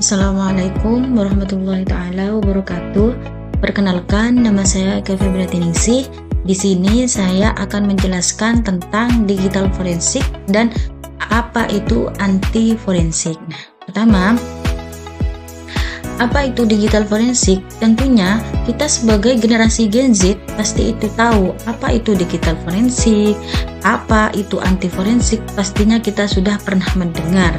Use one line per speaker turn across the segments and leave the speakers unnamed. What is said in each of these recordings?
Assalamualaikum warahmatullahi taala wabarakatuh. Perkenalkan, nama saya Eka Febriatiningsih. Di sini saya akan menjelaskan tentang digital forensik dan apa itu anti forensik. Nah, pertama, apa itu digital forensik? Tentunya kita sebagai generasi Gen Z pasti itu tahu apa itu digital forensik, apa itu anti forensik. Pastinya kita sudah pernah mendengar.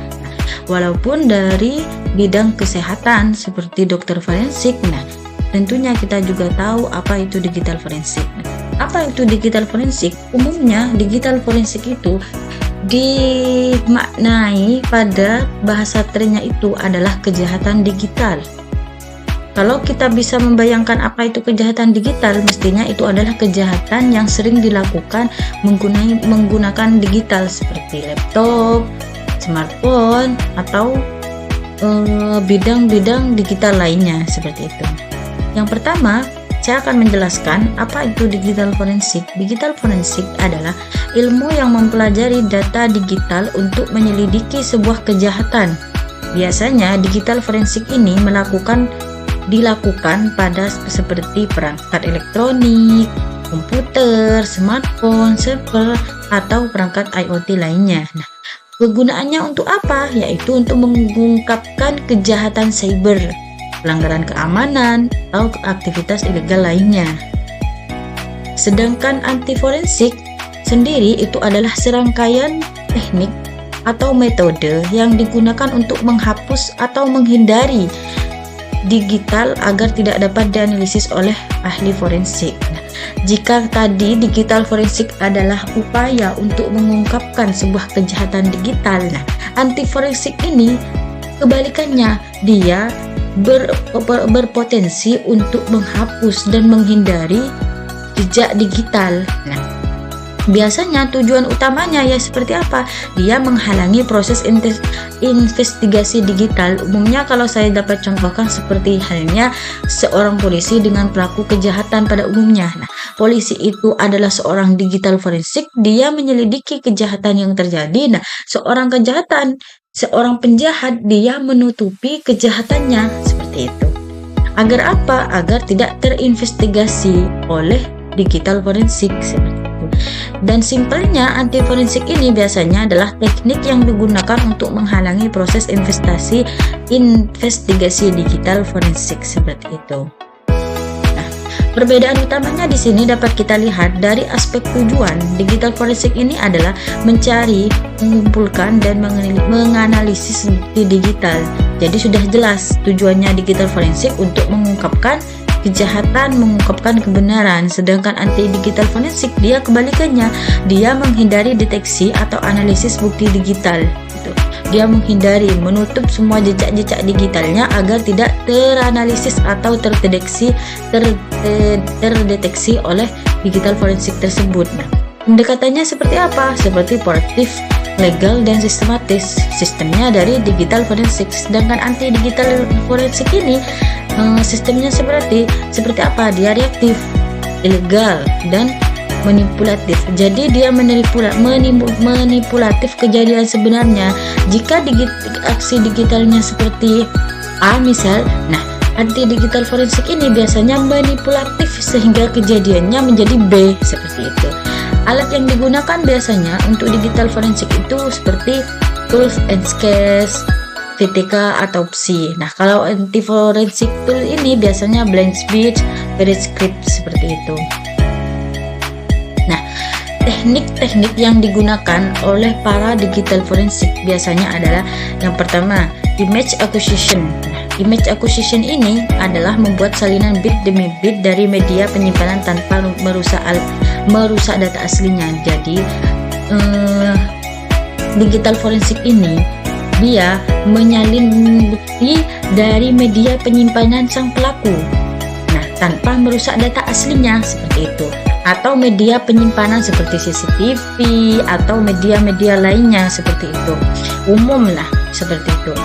Walaupun dari bidang kesehatan seperti dokter forensik, nah tentunya kita juga tahu apa itu digital forensik. Apa itu digital forensik? Umumnya digital forensik itu dimaknai pada bahasa trennya itu adalah kejahatan digital. Kalau kita bisa membayangkan apa itu kejahatan digital, mestinya itu adalah kejahatan yang sering dilakukan menggunakan digital seperti laptop, smartphone, atau bidang-bidang digital lainnya seperti itu. Yang pertama, saya akan menjelaskan apa itu digital forensik. Digital forensik adalah ilmu yang mempelajari data digital untuk menyelidiki sebuah kejahatan. Biasanya digital forensik ini dilakukan pada seperti perangkat elektronik, komputer, smartphone, server, atau perangkat IoT lainnya. Nah, kegunaannya untuk apa? Yaitu untuk mengungkapkan kejahatan cyber, pelanggaran keamanan, atau aktivitas ilegal lainnya. Sedangkan anti forensik sendiri itu adalah serangkaian teknik atau metode yang digunakan untuk menghapus atau menghindari digital agar tidak dapat dianalisis oleh ahli forensik. Jika tadi digital forensik adalah upaya untuk mengungkapkan sebuah kejahatan digital, nah anti forensik ini kebalikannya, dia berpotensi untuk menghapus dan menghindari jejak digital. Nah, biasanya tujuan utamanya ya seperti apa? Dia menghalangi proses investigasi digital. Umumnya kalau saya dapat contohkan seperti halnya seorang polisi dengan pelaku kejahatan pada umumnya. Nah, polisi itu adalah seorang digital forensik, dia menyelidiki kejahatan yang terjadi. Nah, seorang penjahat, dia menutupi kejahatannya seperti itu. Agar apa? Agar tidak terinvestigasi oleh digital forensik seperti itu. Dan simpelnya anti forensik ini biasanya adalah teknik yang digunakan untuk menghalangi proses investigasi digital forensik seperti itu. Perbedaan utamanya di sini dapat kita lihat dari aspek tujuan. Digital forensik ini adalah mencari, mengumpulkan, dan menganalisis bukti digital. Jadi sudah jelas tujuannya digital forensik untuk mengungkapkan kejahatan, mengungkapkan kebenaran. Sedangkan anti digital forensik dia kebalikannya, dia menghindari deteksi atau analisis bukti digital. Dia menghindari, menutup semua jejak-jejak digitalnya agar tidak teranalisis atau terdeteksi oleh digital forensik tersebut. Nah, pendekatannya seperti apa? Seperti proaktif, legal, dan sistematis. Sistemnya dari digital forensik. Sedangkan anti digital forensik ini sistemnya seperti apa? Dia reaktif, ilegal, dan manipulatif. Jadi dia manipulatif kejadian sebenarnya. Jika aksi digitalnya seperti A misal, nah anti digital forensik ini biasanya manipulatif sehingga kejadiannya menjadi B seperti itu. Alat yang digunakan biasanya untuk digital forensik itu seperti tools and case, VTK, atau PSI. Nah, kalau anti forensik tool ini biasanya blank speech, periscript seperti itu. Teknik-teknik yang digunakan oleh para digital forensik biasanya adalah yang pertama, image acquisition. Image acquisition ini adalah membuat salinan bit demi bit dari media penyimpanan tanpa merusak data aslinya. Jadi digital forensik ini dia menyalin bukti dari media penyimpanan sang pelaku, nah tanpa merusak data aslinya seperti itu. Atau media penyimpanan seperti CCTV atau media-media lainnya seperti itu. Umum lah seperti itu.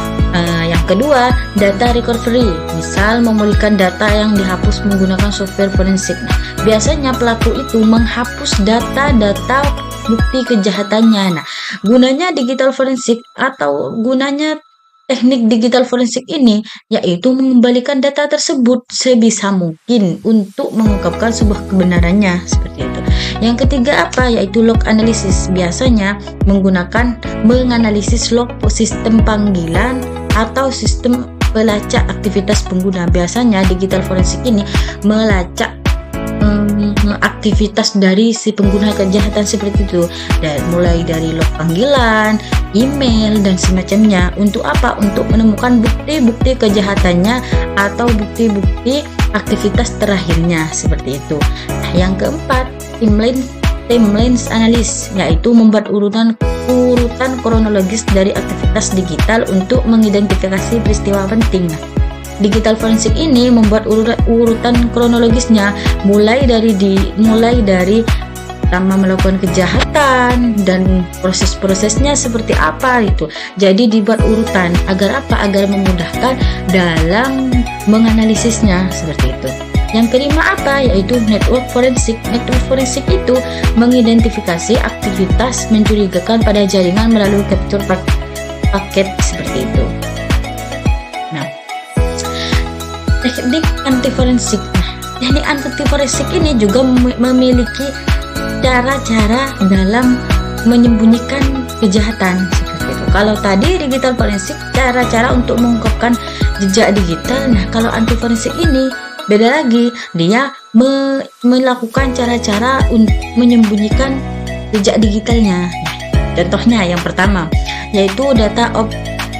Yang kedua, data recovery. Misal memulihkan data yang dihapus menggunakan software forensik. Nah, biasanya pelaku itu menghapus data-data bukti kejahatannya. Nah, gunanya digital forensik atau gunanya Teknik digital forensik ini yaitu mengembalikan data tersebut sebisa mungkin untuk mengungkapkan sebuah kebenarannya, seperti itu. Yang ketiga apa? Yaitu log analysis. Biasanya menggunakan menganalisis log sistem panggilan atau sistem pelacak aktivitas pengguna. Biasanya digital forensik ini melacak aktivitas dari si pengguna kejahatan seperti itu, dan mulai dari log panggilan, email, dan semacamnya. Untuk apa? Untuk menemukan bukti-bukti kejahatannya atau bukti-bukti aktivitas terakhirnya, seperti itu. Nah, yang keempat, timelines analysis, yaitu membuat urutan kronologis dari aktivitas digital untuk mengidentifikasi peristiwa penting. Digital forensik ini membuat urutan kronologisnya mulai dari pertama melakukan kejahatan dan proses-prosesnya seperti apa itu. Jadi dibuat urutan agar apa? Agar memudahkan dalam menganalisisnya, seperti itu. Yang kelima apa? Yaitu network forensik. Network forensik itu mengidentifikasi aktivitas mencurigakan pada jaringan melalui capture paket, seperti itu. Teknik anti forensik. Teknik anti forensik ini juga memiliki cara-cara dalam menyembunyikan kejahatan, seperti itu. Kalau tadi digital forensik cara-cara untuk mengungkapkan jejak digital, nah kalau anti forensik ini beda lagi, dia melakukan cara-cara untuk menyembunyikan jejak digitalnya. Contohnya yang pertama yaitu data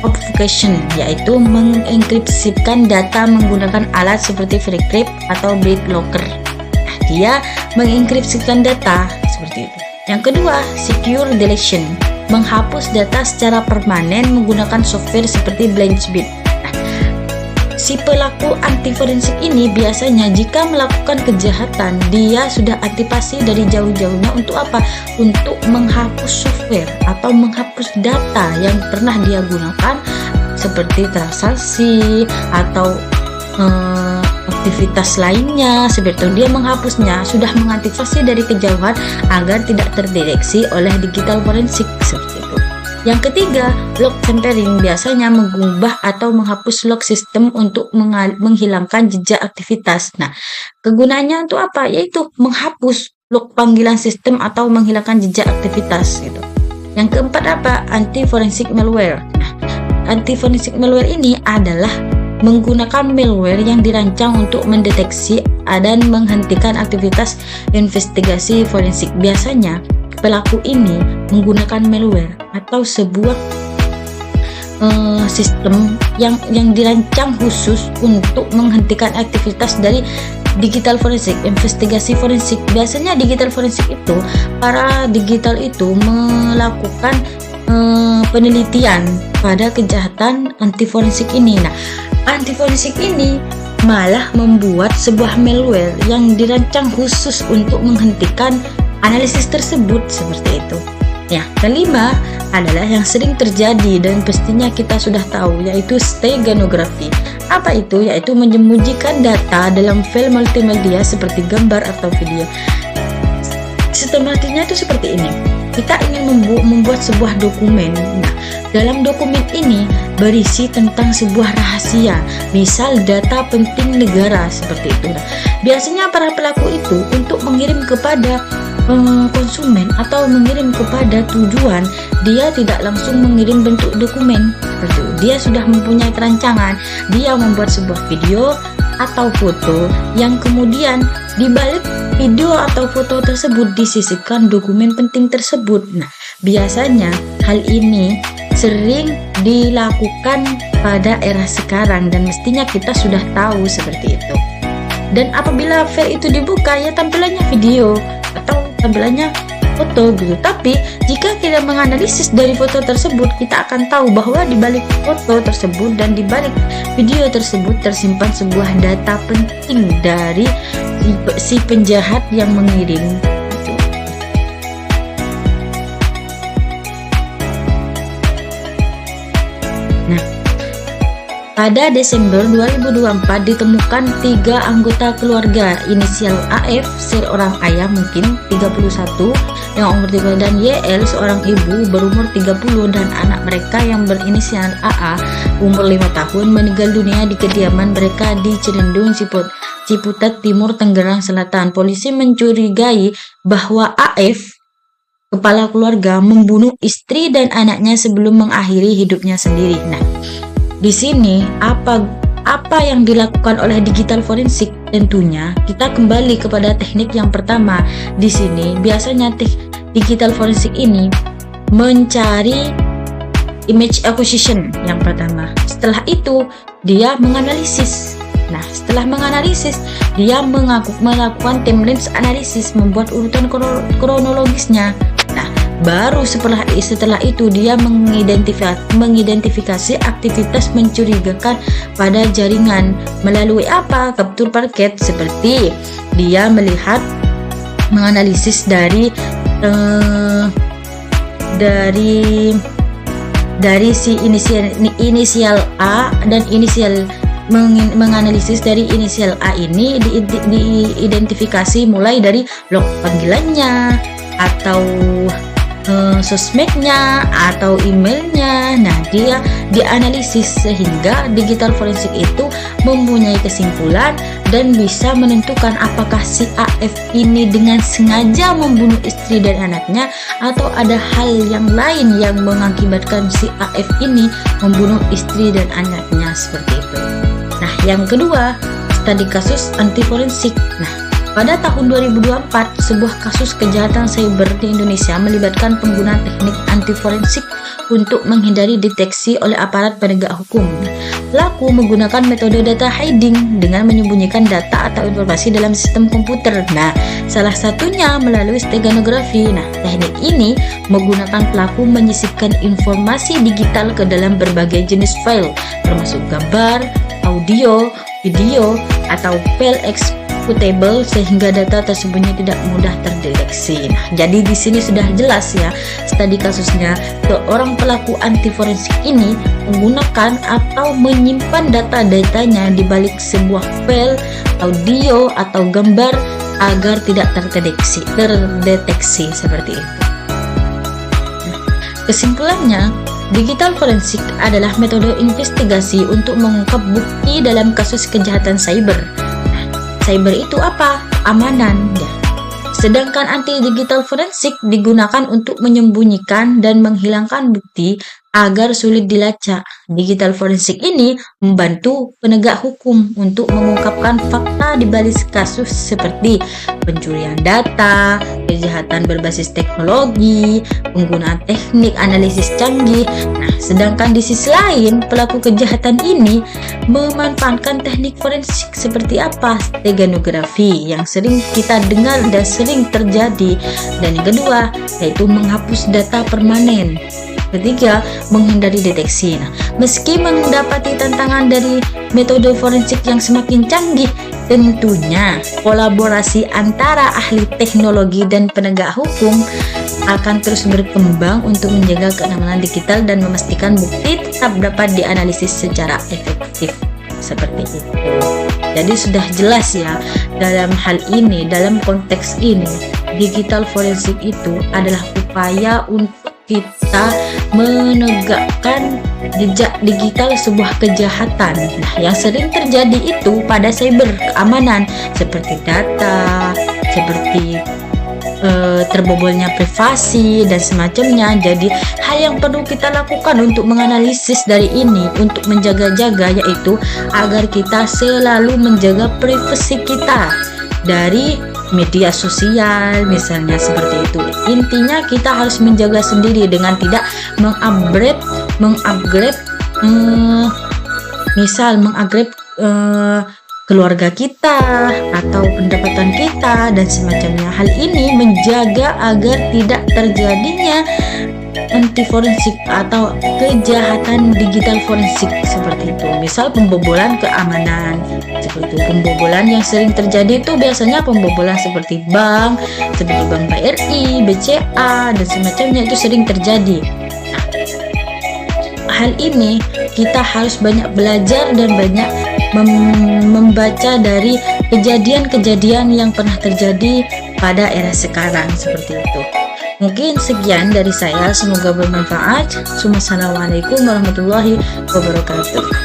obfuscation, yaitu mengenkripsikan data menggunakan alat seperti VeriCrypt atau BitLocker. Nah, dia mengenkripsikan data seperti itu. Yang kedua, secure deletion, menghapus data secara permanen menggunakan software seperti BlanchBit. Nah, si pelaku anti forensik ini biasanya jika melakukan kejahatan, dia sudah antisipasi dari jauh-jauhnya untuk apa? Untuk menghapus software atau menghapus data yang pernah dia gunakan seperti transaksi atau aktivitas lainnya, seperti itu. Dia menghapusnya, sudah mengantisipasi dari kejauhan agar tidak terdeteksi oleh digital forensik, seperti itu. Yang ketiga, log tampering, biasanya mengubah atau menghapus log sistem untuk menghilangkan jejak aktivitas. Nah, kegunaannya untuk apa? Yaitu menghapus log panggilan sistem atau menghilangkan jejak aktivitas gitu. Yang keempat apa? Anti forensik malware. Nah, anti forensik malware ini adalah menggunakan malware yang dirancang untuk mendeteksi dan menghentikan aktivitas investigasi forensik. Biasanya pelaku ini menggunakan malware atau sebuah sistem yang dirancang khusus untuk menghentikan aktivitas dari digital forensik, investigasi forensik. Biasanya digital forensik itu, para digital itu melakukan penelitian pada kejahatan anti forensik ini. Nah, anti forensik ini malah membuat sebuah malware yang dirancang khusus untuk menghentikan analisis tersebut, seperti itu. Ya, kelima adalah yang sering terjadi dan pastinya kita sudah tahu, yaitu steganografi. Apa itu? Yaitu menyembunyikan data dalam file multimedia seperti gambar atau video. Sistematiknya itu seperti ini. Kita ingin membuat sebuah dokumen. Nah, dalam dokumen ini berisi tentang sebuah rahasia, misal data penting negara, seperti itu. Nah, biasanya para pelaku itu untuk mengirim kepada konsumen atau mengirim kepada tujuan, dia tidak langsung mengirim bentuk dokumen seperti itu. Dia sudah mempunyai perancangan, dia membuat sebuah video atau foto yang kemudian di balik video atau foto tersebut disisipkan dokumen penting tersebut. Nah, biasanya hal ini sering dilakukan pada era sekarang dan mestinya kita sudah tahu seperti itu. Dan apabila file itu dibuka, ya tampilannya video atau tampilannya foto gitu. Tapi jika kita menganalisis dari foto tersebut, kita akan tahu bahwa di balik foto tersebut dan di balik video tersebut tersimpan sebuah data penting dari si penjahat yang mengirim. Nah, pada Desember 2024 ditemukan 3 anggota keluarga inisial AF, seorang ayah mungkin 31, yang umur 3 dan YL seorang ibu berumur 30 dan anak mereka yang berinisial AA umur 5 tahun meninggal dunia di kediaman mereka di Cirendung, Ciputat Timur, Tangerang Selatan. Polisi mencurigai bahwa AF, kepala keluarga, membunuh istri dan anaknya sebelum mengakhiri hidupnya sendiri. Nah, di sini apa yang dilakukan oleh digital forensik? Tentunya kita kembali kepada teknik yang pertama. Di sini biasanya digital forensik ini mencari image acquisition yang pertama. Setelah itu dia menganalisis. Nah, setelah menganalisis, dia melakukan timeline analisis, membuat urutan kronologisnya. Nah, baru setelah itu dia mengidentifikasi aktivitas mencurigakan pada jaringan melalui apa? Capture paket, seperti dia menganalisis dari si inisial A dan menganalisis dari inisial A ini diidentifikasi mulai dari log panggilannya atau sosmednya atau emailnya. Nah, dia dianalisis sehingga digital forensik itu mempunyai kesimpulan dan bisa menentukan apakah si AF ini dengan sengaja membunuh istri dan anaknya atau ada hal yang lain yang mengakibatkan si AF ini membunuh istri dan anaknya, seperti itu. Nah, yang kedua, studi kasus anti forensik. Nah, pada tahun 2024, sebuah kasus kejahatan cyber di Indonesia melibatkan penggunaan teknik anti forensik untuk menghindari deteksi oleh aparat penegak hukum. Pelaku menggunakan metode data hiding dengan menyembunyikan data atau informasi dalam sistem komputer. Nah, salah satunya melalui steganografi. Nah, teknik ini menggunakan pelaku menyisipkan informasi digital ke dalam berbagai jenis file, termasuk gambar, audio, video, atau file executable sehingga data tersebutnya tidak mudah terdeteksi. Nah, jadi di sini sudah jelas ya studi kasusnya. Seorang pelaku anti forensik ini menggunakan atau menyimpan data-datanya di balik sebuah file, audio, atau gambar agar tidak terdeteksi seperti itu. Nah, kesimpulannya, digital forensik adalah metode investigasi untuk mengungkap bukti dalam kasus kejahatan cyber. Cyber itu apa? Amanan ya. Sedangkan anti digital forensik digunakan untuk menyembunyikan dan menghilangkan bukti agar sulit dilacak. Digital forensik ini membantu penegak hukum untuk mengungkapkan fakta di balik kasus seperti pencurian data, kejahatan berbasis teknologi, penggunaan teknik analisis canggih. Nah, sedangkan di sisi lain, pelaku kejahatan ini memanfaatkan teknik forensik seperti apa? Steganografi yang sering kita dengar dan sering terjadi. Dan yang kedua, yaitu menghapus data permanen. Ketiga, menghindari deteksi. Nah, meski mendapati tantangan dari metode forensik yang semakin canggih, tentunya kolaborasi antara ahli teknologi dan penegak hukum akan terus berkembang untuk menjaga keamanan digital dan memastikan bukti tetap dapat dianalisis secara efektif. Seperti itu. Jadi sudah jelas ya, dalam hal ini, dalam konteks ini, digital forensik itu adalah upaya untuk kita menegakkan jejak digital sebuah kejahatan. Nah, yang sering terjadi itu pada cyber keamanan seperti data, seperti terbobolnya privasi dan semacamnya. Jadi hal yang perlu kita lakukan untuk menganalisis dari ini, untuk menjaga-jaga, yaitu agar kita selalu menjaga privasi kita dari media sosial misalnya, seperti itu. Intinya kita harus menjaga sendiri dengan tidak mengupgrade keluarga kita atau pendapatan kita dan semacamnya. Hal ini menjaga agar tidak terjadinya anti forensik atau kejahatan digital forensik seperti itu. Misal pembobolan keamanan, seperti itu. Pembobolan yang sering terjadi itu biasanya pembobolan seperti bank, seperti Bank BRI, BCA dan semacamnya, itu sering terjadi. Nah, hal ini kita harus banyak belajar dan banyak membaca dari kejadian-kejadian yang pernah terjadi pada era sekarang, seperti itu. Mungkin sekian dari saya, semoga bermanfaat. Wassalamualaikum warahmatullahi wabarakatuh.